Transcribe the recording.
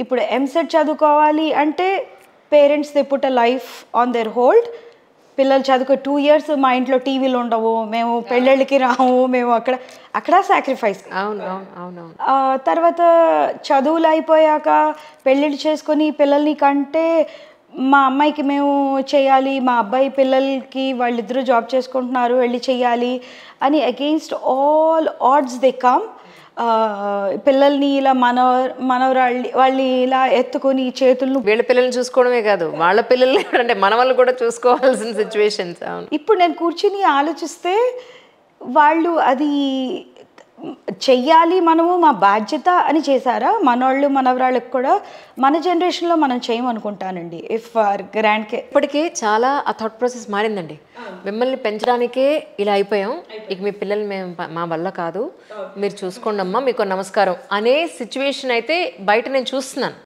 ఇప్పుడు ఎంసెట్ చదువుకోవాలి అంటే parents they put a life on their hold. పిల్లలు చదువుకో 2 years మా ఇంట్లో టీవీలు ఉండవు, మేము పెళ్ళిళ్ళకి రాము, మేము అక్కడ సాక్రిఫైస్. తర్వాత చదువులు అయిపోయాక పెళ్ళిళ్ళు చేసుకొని పిల్లల్ని కంటే మా అమ్మాయికి మేము చేయాలి, మా అబ్బాయి పిల్లలకి వాళ్ళిద్దరూ జాబ్ చేసుకుంటున్నారు వెళ్ళి చెయ్యాలి అని against all odds they come. పిల్లల్ని ఇలా వాళ్ళని ఇలా ఎత్తుకొని చేతులను, వీళ్ళ పిల్లల్ని చూసుకోవడమే కాదు వాళ్ళ పిల్లల్ని అంటే మన వాళ్ళు కూడా చూసుకోవాల్సిన సిచ్యువేషన్స్. ఇప్పుడు నేను కూర్చుని ఆలోచిస్తే వాళ్ళు అది చెయ్యాలి, మనము మా బాధ్యత అని చేశారా? మనవాళ్ళు మనవరాళ్ళకి కూడా మన జనరేషన్లో మనం చేయమనుకుంటానండి. ఇఫ్ గ్రాండ్ కే ఇప్పటికీ చాలా ఆ థాట్ ప్రాసెస్ మారిందండి. మిమ్మల్ని పెంచడానికే ఇలా అయిపోయాం, ఇక మీ పిల్లల్ని మేము మా వల్ల కాదు, మీరు చూసుకోండి అమ్మా, మీకు నమస్కారం అనే సిచ్యువేషన్ అయితే బయట నేను చూస్తున్నాను.